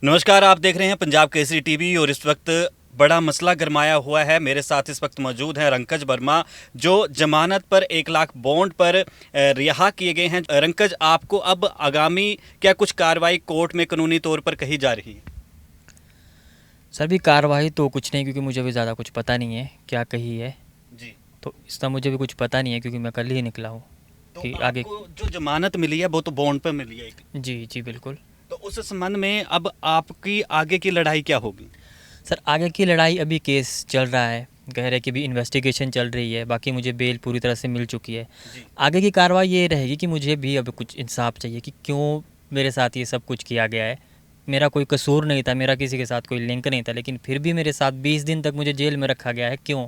नमस्कार, आप देख रहे हैं पंजाब केसरी टीवी और इस वक्त बड़ा मसला गरमाया हुआ है। मेरे साथ इस वक्त मौजूद हैं रंकज वर्मा, जो जमानत पर 1 लाख बॉन्ड पर रिहा किए गए हैं। रंकज, आपको अब आगामी क्या कुछ कार्रवाई कोर्ट में कानूनी तौर पर कही जा रही है? सर भी कार्रवाई तो कुछ नहीं, क्योंकि मुझे भी ज़्यादा कुछ पता नहीं है क्या कही है। जी। तो इसका मुझे भी कुछ पता नहीं है, क्योंकि मैं कल ही निकला हूँ तो कि आगे। आपको जो जमानत मिली है वो तो बॉन्ड पर मिली है। जी जी बिल्कुल। तो उस संबंध में अब आपकी आगे की लड़ाई क्या होगी? सर आगे की लड़ाई, अभी केस चल रहा है, कह रहे कि भी इन्वेस्टिगेशन चल रही है। बाकी मुझे बेल पूरी तरह से मिल चुकी है। जी। आगे की कार्रवाई ये रहेगी कि मुझे भी अब कुछ इंसाफ चाहिए कि क्यों मेरे साथ ये सब कुछ किया गया है। मेरा कोई कसूर नहीं था, मेरा किसी के साथ कोई लिंक नहीं था, लेकिन फिर भी मेरे साथ 20 दिन तक मुझे जेल में रखा गया है, क्यों?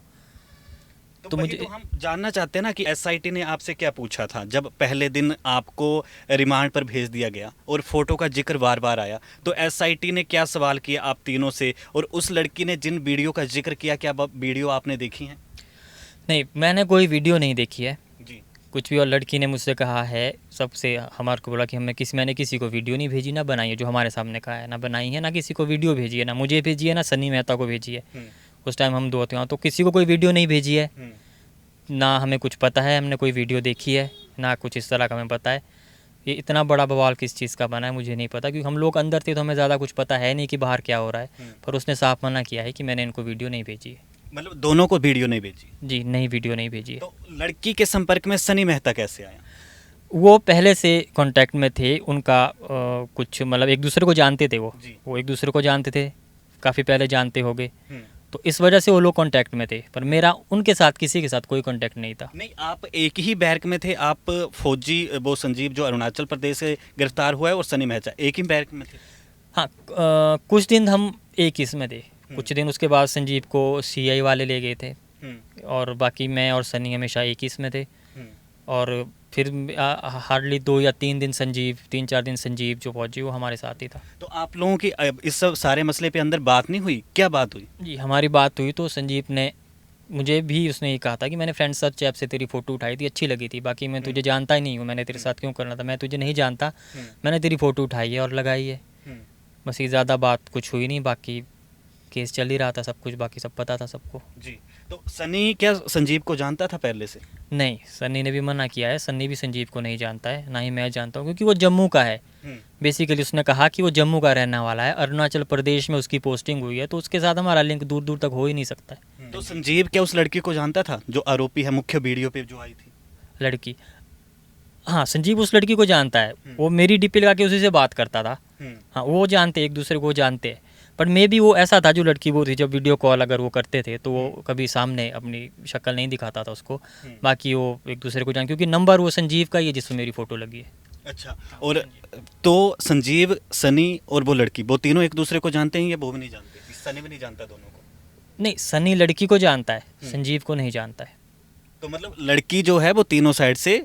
तो तो वही तो मुझे हम जानना चाहते हैं ना कि एसआईटी ने आपसे क्या पूछा था जब पहले दिन आपको रिमांड पर भेज दिया गया और फोटो का जिक्र बार बार आया। तो एसआईटी ने क्या सवाल किया आप तीनों से, और उस लड़की ने जिन वीडियो का जिक्र किया, क्या वीडियो आपने देखी हैं? नहीं, मैंने कोई वीडियो नहीं देखी है जी। कुछ भी। और लड़की ने मुझसे कहा है, सबसे हमारे को बोला कि मैंने किसी को वीडियो नहीं भेजी, ना बनाई है। जो हमारे सामने कहा है, ना बनाई है, ना किसी को वीडियो भेजी है, ना मुझे भेजी है, ना सन्नी मेहता को भेजी है। हम्म। उस टाइम हम दो थे वहाँ, तो किसी को कोई वीडियो नहीं भेजी है। हम्म। ना हमें कुछ पता है हमने कोई वीडियो देखी है, ना कुछ इस तरह का हमें पता है। ये इतना बड़ा बवाल किस चीज़ का बना है मुझे नहीं पता, क्योंकि हम लोग अंदर थे तो हमें ज़्यादा कुछ पता है नहीं कि बाहर क्या हो रहा है। पर उसने साफ मना किया है कि मैंने इनको वीडियो नहीं भेजी है। मतलब दोनों को वीडियो नहीं भेजी? जी नहीं, वीडियो नहीं भेजी है। तो लड़की के संपर्क में सनी मेहता कैसे आया? वो पहले से कांटेक्ट में थे, उनका कुछ मतलब एक दूसरे को जानते थे। वो जी। वो एक दूसरे को जानते थे, काफ़ी पहले जानते हो गए। हम्म। तो इस वजह से वो लोग कांटेक्ट में थे, पर मेरा उनके साथ किसी के साथ कोई कांटेक्ट नहीं था। नहीं, आप एक ही बैरक में थे। आप फौजी वो संजीव जो अरुणाचल प्रदेश से गिरफ्तार हुआ है और सनी मेहता एक ही बैरक में थे? हाँ, कुछ दिन हम एक ही इसमें थे। हम्म। कुछ दिन उसके बाद संजीव को सीआई वाले ले गए थे, हम्म। और बाकी मैं और सनी हमेशा एक ही इसमें थे। हम्म। और फिर हार्डली 2 या 3 दिन संजीव, 3-4 दिन संजीव जो फौजी, वो हमारे साथ ही था। तो आप लोगों की इस सब सारे मसले पे अंदर बात नहीं हुई? क्या बात हुई? जी हमारी बात हुई तो संजीव ने मुझे भी उसने ये कहा था कि मैंने फ्रेंड सर्च ऐप से तेरी फ़ोटो उठाई थी, अच्छी लगी थी। बाकी मैं तुझे जानता ही नहीं हूँ, मैंने तेरे साथ क्यों करना था, मैं तुझे नहीं जानता। मैंने तेरी फ़ोटो उठाई है और लगाई है। हम्म। बस ये ज़्यादा बात कुछ हुई नहीं। बाकी केस चल ही रहा था, सब कुछ बाकी सब पता था सबको। जी। तो सनी क्या संजीव को जानता था पहले से? नहीं, सन्नी ने भी मना किया है। सन्नी भी संजीव को नहीं जानता है, ना ही मैं जानता हूँ, क्योंकि वो जम्मू का है। हम्म। बेसिकली उसने कहा कि वो जम्मू का रहने वाला है, अरुणाचल प्रदेश में उसकी पोस्टिंग हुई है, तो उसके साथ हमारा लिंक दूर दूर तक हो ही नहीं सकता है। तो संजीव क्या उस लड़की को जानता था जो आरोपी है, मुख्य वीडियो पे जो आई थी? लड़की, हाँ संजीव उस लड़की को जानता है। हम्म। वो मेरी डीपी लगा के उसी से बात करता था। हम्म। हाँ वो जानते, एक दूसरे को जानते हैं। पर मे भी वो ऐसा था, जो लड़की वो थी, जब वीडियो कॉल अगर वो करते थे तो वो कभी सामने अपनी शक्ल नहीं दिखाता था उसको। बाकी वो एक दूसरे को क्योंकि नंबर वो संजीव का ही है जिसमें मेरी फ़ोटो लगी है। अच्छा। और तो संजीव, सनी और वो लड़की, वो तीनों एक दूसरे को जानते हैं या वो भी नहीं जानते? सनी भी नहीं जानता दोनों को? नहीं, सनी लड़की को जानता है, संजीव को नहीं जानता है। तो मतलब लड़की जो है वो तीनों साइड से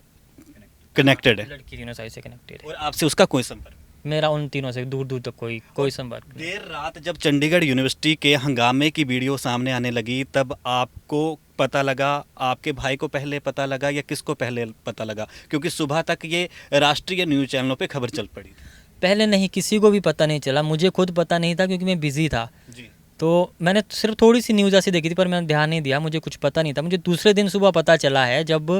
कनेक्टेड है लड़की तीनों साइड से कनेक्टेड है। और आपसे उसका कोई संपर्क? मेरा उन तीनों से दूर दूर तक कोई संपर्क नहीं। देर रात जब चंडीगढ़ यूनिवर्सिटी के हंगामे की वीडियो सामने आने लगी, तब आपको पता लगा, आपके भाई को पहले पता लगा या किसको पहले पता लगा? क्योंकि सुबह तक ये राष्ट्रीय न्यूज़ चैनलों पे खबर चल पड़ी थी। पहले नहीं, किसी को भी पता नहीं चला। मुझे खुद पता नहीं था, क्योंकि मैं बिज़ी था। जी। तो मैंने सिर्फ थोड़ी सी न्यूज़ ऐसी देखी थी, पर मैंने ध्यान नहीं दिया, मुझे कुछ पता नहीं था। मुझे दूसरे दिन सुबह पता चला है, जब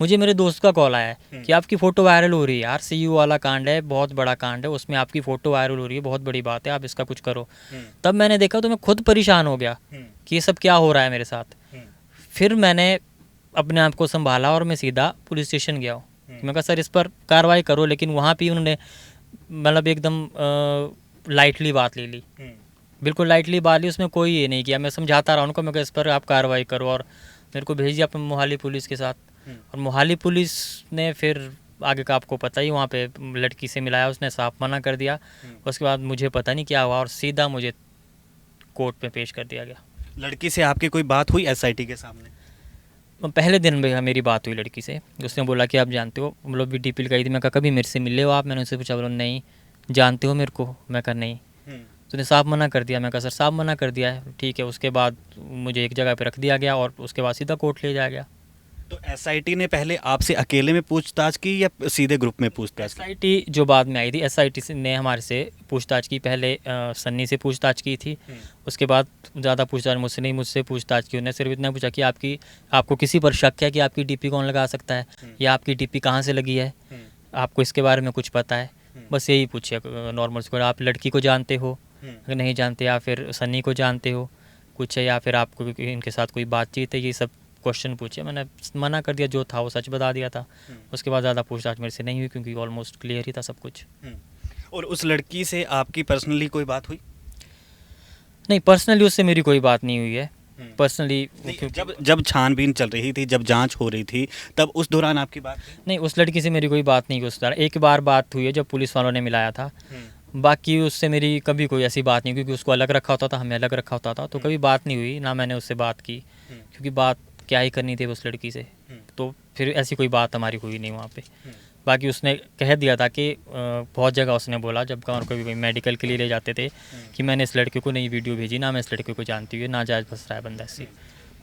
मुझे मेरे दोस्त का कॉल आया है कि आपकी फ़ोटो वायरल हो रही है यार, सीयू वाला कांड है, बहुत बड़ा कांड है, उसमें आपकी फ़ोटो वायरल हो रही है, बहुत बड़ी बात है, आप इसका कुछ करो। तब मैंने देखा तो मैं खुद परेशान हो गया कि ये सब क्या हो रहा है मेरे साथ। फिर मैंने अपने आप को संभाला और मैं सीधा पुलिस स्टेशन गया हूँ। मैं कहा सर इस पर कार्रवाई करो, लेकिन वहाँ भी उन्होंने मतलब एकदम लाइटली बात ले ली, बिल्कुल लाइटली बात ली। उसमें कोई ये नहीं किया। मैं समझाता रहा उनको, मैं कहा इस पर आप कार्रवाई करो, और मेरे को भेज दिया अपने मोहाली पुलिस के साथ। और मोहाली पुलिस ने फिर आगे का आपको पता ही, वहाँ पे लड़की से मिलाया, उसने साफ मना कर दिया। उसके बाद मुझे पता नहीं क्या हुआ, और सीधा मुझे कोर्ट में पेश कर दिया गया। लड़की से आपकी कोई बात हुई एसआईटी के सामने? पहले दिन में मेरी बात हुई लड़की से। उसने बोला कि आप जानते हो, मतलब भी डीपी लगाई थी। मैं कहा कभी मेरे से मिले हो आप? मैंने उससे पूछा, बोलो नहीं। जानते हो मेरे को? मैं कहा नहीं। तो उसने साफ मना कर दिया। मैं कहा सर साफ मना कर दिया है, ठीक है। उसके बाद मुझे एक जगह पे रख दिया गया, और उसके बाद सीधा कोर्ट ले जाया गया। तो एसआईटी ने पहले आपसे अकेले में पूछताछ की या सीधे ग्रुप में पूछताछ की? एसआईटी जो बाद में आई थी, एसआईटी ने हमारे से पूछताछ की। पहले सन्नी से पूछताछ की थी, उसके बाद ज़्यादा पूछताछ मुझसे नहीं, मुझसे पूछताछ की। उन्होंने सिर्फ इतना पूछा कि आपको किसी पर शक है कि आपकी डीपी कौन लगा सकता है, या आपकी डीपी कहाँ से लगी है, आपको इसके बारे में कुछ पता है, बस यही पूछे नॉर्मल से। आप लड़की को जानते हो, अगर नहीं जानते, या फिर सन्नी को जानते हो कुछ है, या फिर आपको इनके साथ कोई बातचीत है, ये सब क्वेश्चन पूछे। मैंने मना कर दिया, जो था वो सच बता दिया था। उसके बाद ज़्यादा पूछताछ मेरे से नहीं हुई, क्योंकि ऑलमोस्ट क्लियर ही था सब कुछ। और उस लड़की से आपकी पर्सनली कोई बात हुई? नहीं, पर्सनली उससे मेरी कोई बात नहीं हुई है। पर्सनली जब छानबीन चल रही थी, जब जांच हो रही थी, तब उस दौरान आपकी बात हुई? नहीं, उस लड़की से मेरी कोई बात नहीं हुई उस दौरान। एक बार बात हुई है जब पुलिस वालों ने मिलाया था, बाकी उससे मेरी कभी कोई ऐसी बात नहीं, क्योंकि उसको अलग रखा होता था, हमें अलग रखा होता था, तो कभी बात नहीं हुई, ना मैंने उससे बात की, क्योंकि बात क्या ही करनी थी उस लड़की से। तो फिर ऐसी कोई बात हमारी हुई नहीं वहाँ पे। बाकी उसने कह दिया था कि बहुत जगह उसने बोला, जब और कभी मेडिकल के लिए ले जाते थे, कि मैंने इस लड़के को नई वीडियो भेजी, ना मैं इस लड़के को जानती हूँ, नाजायज़ फंस रहा है बंदा इससे।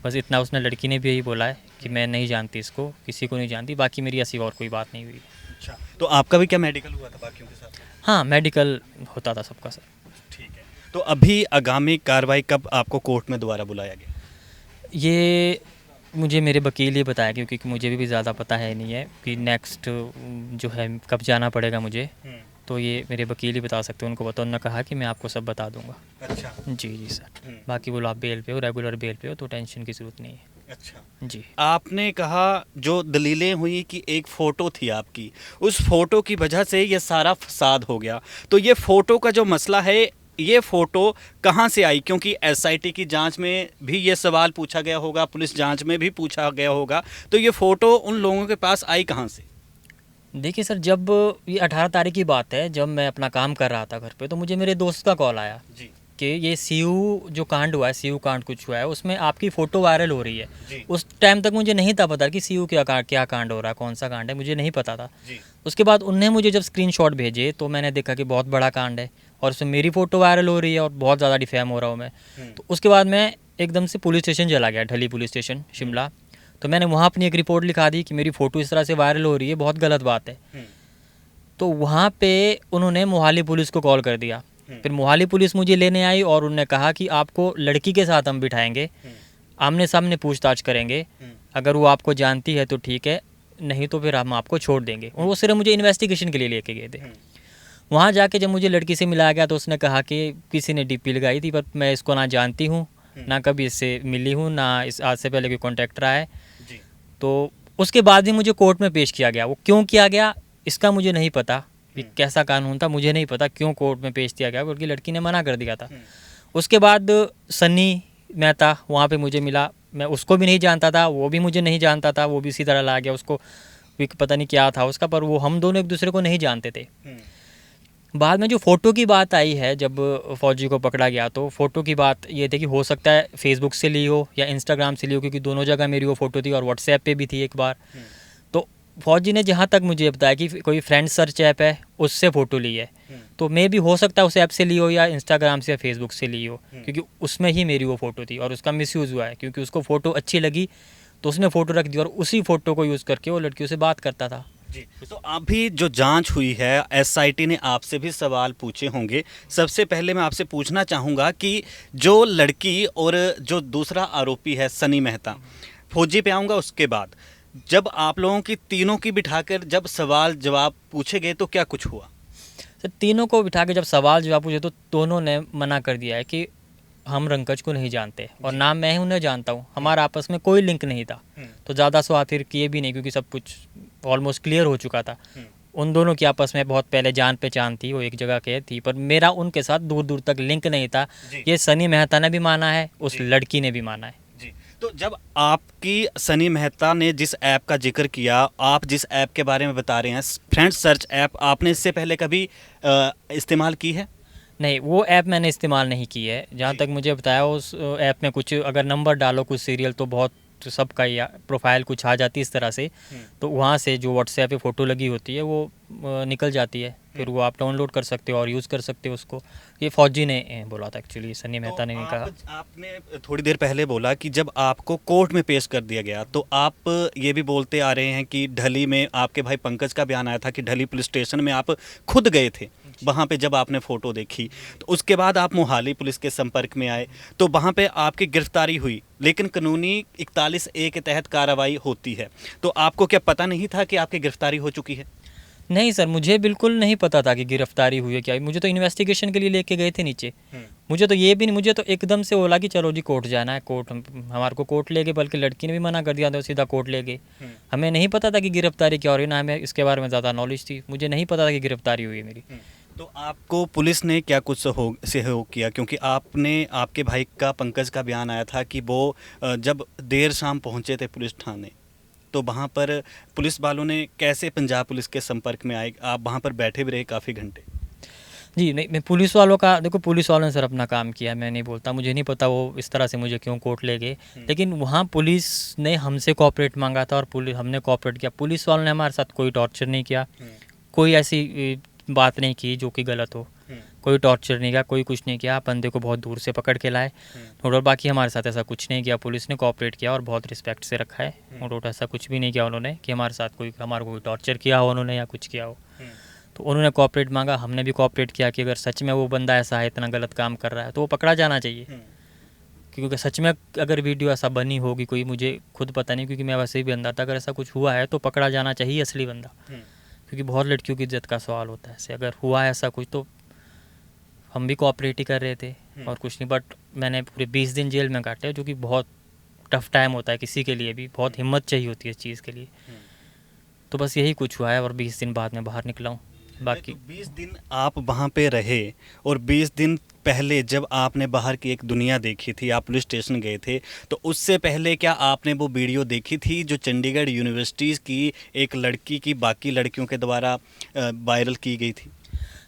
बस इतना उसने, लड़की ने भी यही बोला है कि मैं नहीं जानती इसको, किसी को नहीं जानती। बाकी मेरी ऐसी और कोई बात नहीं हुई। अच्छा, तो आपका भी क्या मेडिकल हुआ था बाकियों के साथ? हाँ, मेडिकल होता था सबका सर। ठीक है। तो अभी आगामी कार्रवाई कब आपको कोर्ट में दोबारा बुलाया गया? ये मुझे मेरे वकील ही बताया, क्योंकि मुझे भी ज़्यादा पता है नहीं है कि नेक्स्ट जो है कब जाना पड़ेगा मुझे। तो ये मेरे वकील ही बता सकते हैं, उनको पता। उन्होंने कहा कि मैं आपको सब बता दूंगा। अच्छा। जी सर। बाकी बोलो आप बेल पे हो, रेगुलर बेल पे हो, तो टेंशन की ज़रूरत नहीं है। अच्छा जी। आपने कहा जो दलीलें हुई कि एक फ़ोटो थी आपकी, उस फ़ोटो की वजह से ये सारा फसाद हो गया। तो ये फ़ोटो का जो मसला है, ये फ़ोटो कहाँ से आई? क्योंकि एसआईटी की जांच में भी ये सवाल पूछा गया होगा, पुलिस जांच में भी पूछा गया होगा, तो ये फ़ोटो उन लोगों के पास आई कहाँ से? देखिए सर, जब ये 18 तारीख की बात है, जब मैं अपना काम कर रहा था घर पे, तो मुझे मेरे दोस्त का कॉल आया जी। कि ये सीयू जो कांड हुआ है, सीयू कांड कुछ हुआ है, उसमें आपकी फ़ोटो वायरल हो रही है। जी। उस टाइम तक मुझे नहीं था पता कि सीयू क्या कांड हो रहा है, कौन सा कांड है, मुझे नहीं पता था। जी। उसके बाद उनने मुझे जब स्क्रीनशॉट भेजे, तो मैंने देखा कि बहुत बड़ा कांड है, और उसमें मेरी फ़ोटो वायरल हो रही है, और बहुत ज़्यादा डिफेम हो रहा हूँ मैं। तो उसके बाद मैं एकदम से पुलिस स्टेशन चला गया, ढली पुलिस स्टेशन शिमला। तो मैंने वहाँ अपनी एक रिपोर्ट लिखा दी कि मेरी फ़ोटो इस तरह से वायरल हो रही है, बहुत गलत बात है। तो वहाँ पे उन्होंने मोहाली पुलिस को कॉल कर दिया। फिर मोहाली पुलिस मुझे लेने आई, और उन्होंने कहा कि आपको लड़की के साथ हम बिठाएंगे, आमने सामने पूछताछ करेंगे, अगर वो आपको जानती है तो ठीक है, नहीं तो फिर हम आपको छोड़ देंगे। और वो सिर्फ मुझे इन्वेस्टिगेशन के लिए लेके गए थे। वहाँ जाके जब मुझे लड़की से मिलाया गया, तो उसने कहा कि किसी ने डीपी लगाई थी, पर मैं इसको ना जानती हूँ, ना कभी इससे मिली हूँ, ना इस आज से पहले कोई कॉन्टैक्ट रहा है। तो उसके बाद भी मुझे कोर्ट में पेश किया गया। वो क्यों किया गया इसका मुझे नहीं पता, कि कैसा कानून था मुझे नहीं पता, क्यों कोर्ट में पेश किया गया, क्योंकि लड़की ने मना कर दिया था। उसके बाद सन्नी मेहता वहाँ पे मुझे मिला, मैं उसको भी नहीं जानता था, वो भी मुझे नहीं जानता था, वो भी इसी तरह ला गया, उसको भी पता नहीं क्या था उसका, पर वो हम दोनों एक दूसरे को नहीं जानते थे। बाद में जो फ़ोटो की बात आई है, जब फौजी को पकड़ा गया, तो फ़ोटो की बात ये थी कि हो सकता है फेसबुक से ली हो या इंस्टाग्राम से ली हो, क्योंकि दोनों जगह मेरी वो फ़ोटो थी, और व्हाट्सएप पे भी थी एक बार। तो फौजी ने जहाँ तक मुझे बताया कि कोई फ्रेंड सर्च ऐप है, उससे फ़ोटो ली है। तो मे भी हो सकता है उस ऐप से ली हो, या इंस्टाग्राम से या फेसबुक से ली हो, क्योंकि उसमें ही मेरी वो फ़ोटो थी, और उसका मिसयूज़ हुआ है, क्योंकि उसको फ़ोटो अच्छी लगी तो उसने फ़ोटो रख दी, और उसी फ़ोटो को यूज़ करके वो लड़कियों से बात करता था। जी। तो अभी जो जांच हुई है, एसआईटी ने आपसे भी सवाल पूछे होंगे। सबसे पहले मैं आपसे पूछना चाहूँगा कि जो लड़की और जो दूसरा आरोपी है सनी मेहता, फौजी पे आऊँगा उसके बाद, जब आप लोगों की तीनों की बिठाकर जब सवाल जवाब पूछे गए, तो क्या कुछ हुआ? सर, तीनों को बिठा के जब सवाल जवाब पूछे, तो दोनों ने मना कर दिया है कि हम रंकज को नहीं जानते, और ना मैं उन्हें जानता हूँ, हमारा आपस में कोई लिंक नहीं था। तो ज़्यादा सवाल फिर किए भी नहीं, क्योंकि सब कुछ ऑलमोस्ट क्लियर हो चुका था। उन दोनों की आपस में बहुत पहले जान पहचान थी, वो एक जगह के थी, पर मेरा उनके साथ दूर दूर तक लिंक नहीं था। ये सनी मेहता ने भी माना है, उस लड़की ने भी माना है। जी। तो जब आपकी सनी मेहता ने जिस ऐप का जिक्र किया, आप जिस ऐप के बारे में बता रहे हैं, फ्रेंड सर्च ऐप, आपने इससे पहले कभी इस्तेमाल की है? नहीं, वो ऐप मैंने इस्तेमाल नहीं की है। जहाँ तक मुझे बताया, उस ऐप में कुछ अगर नंबर डालो कुछ सीरियल, तो बहुत तो सबका या प्रोफाइल कुछ आ जाती है इस तरह से, तो वहाँ से जो व्हाट्सएप पे फ़ोटो लगी होती है वो निकल जाती है, फिर वो आप डाउनलोड कर सकते हो और यूज़ कर सकते हो उसको। ये फौजी ने बोला था एक्चुअली, सन्नी मेहता ने नहीं कहा। आपने थोड़ी देर पहले बोला कि जब आपको कोर्ट में पेश कर दिया गया तो आप ये भी बोलते आ रहे हैं कि ढली में आपके भाई पंकज का बयान आया था कि ढली पुलिस स्टेशन में आप खुद गए थे वहाँ पे जब आपने फ़ोटो देखी, तो उसके बाद आप मोहाली पुलिस के संपर्क में आए तो वहाँ पे आपकी गिरफ्तारी हुई, लेकिन कानूनी 41A के तहत कार्रवाई होती है। तो आपको क्या पता नहीं था कि आपकी गिरफ्तारी हो चुकी है? नहीं सर, मुझे बिल्कुल नहीं पता था कि गिरफ्तारी हुई है क्या। मुझे तो इन्वेस्टिगेशन के लिए लेके गए थे नीचे। मुझे तो ये भी नहीं, मुझे तो एकदम से बोला कि चलो जी कोर्ट जाना है, कोर्ट हमारे को कोर्ट ले गए, बल्कि लड़की ने भी मना कर दिया था, सीधा कोर्ट ले गए। हमें नहीं पता था कि गिरफ्तारी क्या हो रही, ना हमें इसके बारे में ज़्यादा नॉलेज थी, मुझे नहीं पता था कि गिरफ्तारी हुई है मेरी। तो आपको पुलिस ने क्या कुछ सहयोग किया? क्योंकि आपके भाई का पंकज का बयान आया था कि वो जब देर शाम पहुंचे थे पुलिस थाने, तो वहाँ पर पुलिस वालों ने कैसे पंजाब पुलिस के संपर्क में आए? आप वहाँ पर बैठे भी रहे काफ़ी घंटे। जी नहीं, मैं पुलिस वालों का, देखो पुलिस वालों ने सर अपना काम किया, मैं नहीं बोलता, मुझे नहीं पता वो इस तरह से मुझे क्यों कोर्ट ले गए, लेकिन वहाँ पुलिस ने हमसे कोऑपरेट मांगा था और हमने कोऑपरेट किया। पुलिस वालों ने हमारे साथ कोई टॉर्चर नहीं किया, कोई ऐसी बात नहीं की जो कि गलत हो, कोई टॉर्चर नहीं किया, कोई कुछ नहीं किया। बंदे को बहुत दूर से पकड़ के लाए और बाकी हमारे साथ ऐसा कुछ नहीं किया। पुलिस ने कोऑपरेट किया और बहुत रिस्पेक्ट से रखा है, और ऐसा कुछ भी नहीं किया उन्होंने कि हमारे साथ हमारे को कोई टॉर्चर किया हो उन्होंने या कुछ किया हो। तो उन्होंने कोऑपरेट मांगा, हमने भी कोऑपरेट किया कि अगर सच में वो बंदा ऐसा है, इतना गलत काम कर रहा है, तो वो पकड़ा जाना चाहिए। क्योंकि सच में अगर वीडियो ऐसा बनी होगी कोई, मुझे खुद पता नहीं, क्योंकि मैं वैसे भी अंदर था, अगर ऐसा कुछ हुआ है तो पकड़ा जाना चाहिए असली बंदा, क्योंकि बहुत लड़कियों की इज्जत का सवाल होता है ऐसे। अगर हुआ है ऐसा कुछ तो हम भी कोऑपरेट ही कर रहे थे और कुछ नहीं। बट मैंने पूरे 20 दिन जेल में काटे, जो कि बहुत टफ टाइम होता है किसी के लिए भी, बहुत हिम्मत चाहिए होती है इस चीज़ के लिए। तो बस यही कुछ हुआ है और 20 दिन बाद में बाहर निकला हूँ। बाकी 20 दिन आप वहाँ पे रहे, और 20 दिन पहले जब आपने बाहर की एक दुनिया देखी थी, आप पुलिस स्टेशन गए थे, तो उससे पहले क्या आपने वो वीडियो देखी थी जो चंडीगढ़ यूनिवर्सिटी की एक लड़की की बाकी लड़कियों के द्वारा वायरल की गई थी?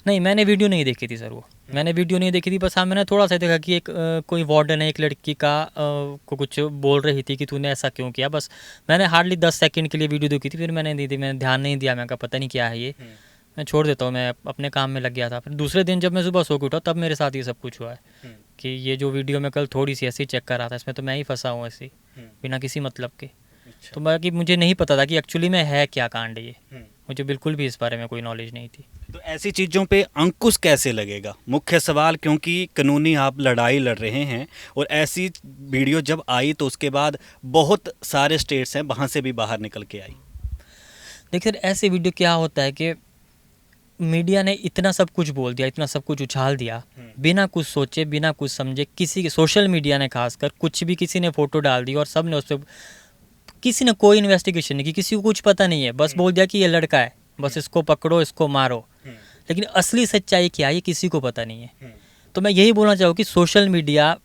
नहीं, मैंने वीडियो नहीं देखी थी सर, वो मैंने वीडियो नहीं देखी थी। बस हाँ, मैंने थोड़ा सा देखा कि एक कोई वार्डन है, एक लड़की का को कुछ बोल रही थी कि तूने ऐसा क्यों किया। बस मैंने हार्डली 10 सेकंड के लिए वीडियो देखी थी, फिर मैंने मैंने ध्यान नहीं दिया। मैं कहा पता नहीं क्या है ये, मैं छोड़ देता हूँ, मैं अपने काम में लग गया था। फिर दूसरे दिन जब मैं सुबह सो के उठा तब मेरे साथ ये सब कुछ हुआ है कि ये जो वीडियो मैं कल थोड़ी सी ऐसी चेक कर रहा था, इसमें तो मैं ही फंसा हूँ ऐसे बिना किसी मतलब के। तो बाकी मुझे नहीं पता था कि एक्चुअली में है क्या कांड ये, मुझे बिल्कुल भी इस बारे में कोई नॉलेज नहीं थी। तो ऐसी चीज़ों पे अंकुश कैसे लगेगा? मुख्य सवाल, क्योंकि कानूनी आप लड़ाई लड़ रहे हैं, और ऐसी वीडियो जब आई तो उसके बाद बहुत सारे स्टेट्स हैं वहाँ से भी बाहर निकल के आई। देखिए ऐसे वीडियो क्या होता है कि मीडिया ने इतना सब कुछ बोल दिया, इतना सब कुछ उछाल दिया बिना कुछ सोचे, बिना कुछ समझे। किसी के, सोशल मीडिया ने खासकर, कुछ भी किसी ने फ़ोटो डाल दी और सब ने उस पर, किसी ने कोई इन्वेस्टिगेशन नहीं की, किसी को कुछ पता नहीं है, बस बोल दिया कि ये लड़का है, बस इसको पकड़ो, इसको मारो। लेकिन असली सच्चाई क्या है ये किसी को पता नहीं है। तो मैं यही बोलना चाहूँ कि सोशल मीडिया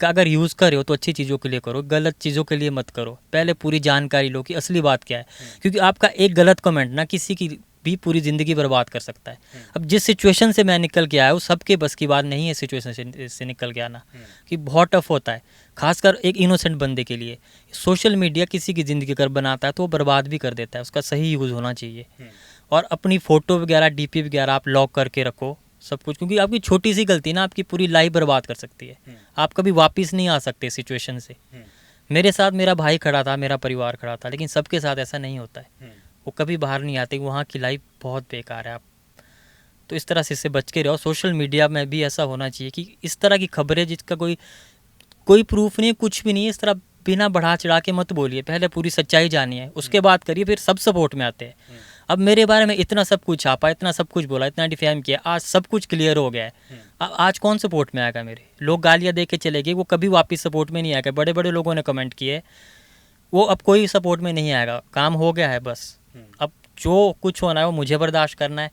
का अगर यूज़ कर रहे हो तो अच्छी चीज़ों के लिए करो, गलत चीज़ों के लिए मत करो। पहले पूरी जानकारी लो कि असली बात क्या है, क्योंकि आपका एक गलत कमेंट ना किसी की भी पूरी ज़िंदगी बर्बाद कर सकता है। अब जिस सिचुएशन से मैं निकल के आया हूँ, सबके बस की बात नहीं है सिचुएशन से निकल के आना, कि बहुत टफ होता है, खासकर एक इनोसेंट बंदे के लिए। सोशल मीडिया किसी की ज़िंदगी अगर बनाता है तो वो बर्बाद भी कर देता है, उसका सही यूज़ होना चाहिए। और अपनी फ़ोटो वगैरह, डीपी वगैरह आप लॉक करके रखो सब कुछ, क्योंकि आपकी छोटी सी गलती ना आपकी पूरी लाइफ बर्बाद कर सकती है। आप कभी वापस नहीं आ सकते सिचुएशन से। मेरे साथ मेरा भाई खड़ा था, मेरा परिवार खड़ा था, लेकिन सबके साथ ऐसा नहीं होता है, वो कभी बाहर नहीं आते, वहाँ की लाइफ बहुत बेकार है। आप तो इस तरह से इससे बच के रहो। सोशल मीडिया में भी ऐसा होना चाहिए कि इस तरह की खबरें जिसका कोई प्रूफ नहीं, कुछ भी नहीं है, इस तरह बिना बढ़ा चढ़ा के मत बोलिए। पहले पूरी सच्चाई जानिए, उसके बाद करिए, फिर सब सपोर्ट में आते हैं। अब मेरे बारे में इतना सब कुछ छापा, इतना सब कुछ बोला, इतना डिफेम किया, आज सब कुछ क्लियर हो गया है। आज कौन सपोर्ट में आएगा? मेरे लोग गालियाँ दे के चले गए, वो कभी वापस सपोर्ट में नहीं आएगा। बड़े बड़े लोगों ने कमेंट किए, वो अब कोई सपोर्ट में नहीं आएगा, काम हो गया है बस। अब जो कुछ होना है वो मुझे बर्दाश्त करना है,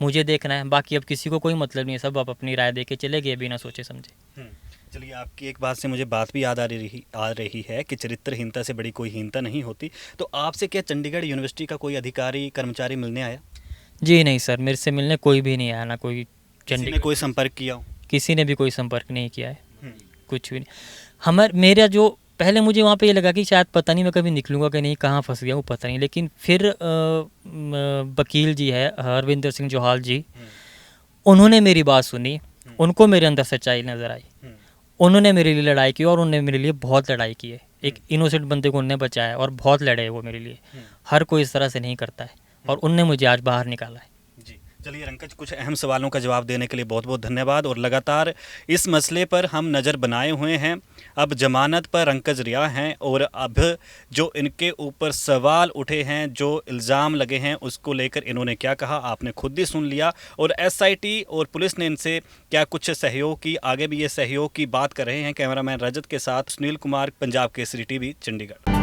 मुझे देखना है, बाकी अब किसी को कोई मतलब नहीं है। सब अब अपनी राय दे के चले गए बिना सोचे समझे। चलिए, आपकी एक बात से मुझे बात भी याद आ रही है कि चरित्रहीनता से बड़ी कोई हीनता नहीं होती। तो आपसे क्या चंडीगढ़ यूनिवर्सिटी का कोई अधिकारी, कर्मचारी मिलने आया? जी नहीं सर, मेरे से मिलने कोई भी नहीं आया, ना कोई किसी ने कोई संपर्क किया हो? किसी ने भी कोई संपर्क नहीं किया है, कुछ भी नहीं। मेरा जो पहले मुझे वहाँ पे ये लगा कि शायद पता नहीं मैं कभी निकलूँगा कि नहीं, कहाँ फँस गया हूँ पता नहीं। लेकिन फिर वकील जी है हरविंदर सिंह जोहाल जी, उन्होंने मेरी बात सुनी, उनको मेरे अंदर सच्चाई नज़र आई, उन्होंने मेरे लिए लड़ाई की और उन्होंने मेरे लिए बहुत लड़ाई की है। एक इनोसेंट बंदे को उन्होंने बचाया और बहुत लड़े वो मेरे लिए। हर कोई इस तरह से नहीं करता है और उनने मुझे आज बाहर निकाला है। जी, चलिए रंकज, कुछ अहम सवालों का जवाब देने के लिए बहुत बहुत धन्यवाद। और लगातार इस मसले पर हम नज़र बनाए हुए हैं। अब जमानत पर रंकज रिहा हैं और अब जो इनके ऊपर सवाल उठे हैं, जो इल्ज़ाम लगे हैं, उसको लेकर इन्होंने क्या कहा आपने खुद ही सुन लिया। और एसआईटी और पुलिस ने इनसे क्या कुछ सहयोग की, आगे भी ये सहयोग की बात कर रहे हैं। कैमरामैन रजत के साथ सुनील कुमार, पंजाब केसरी टीवी, चंडीगढ़।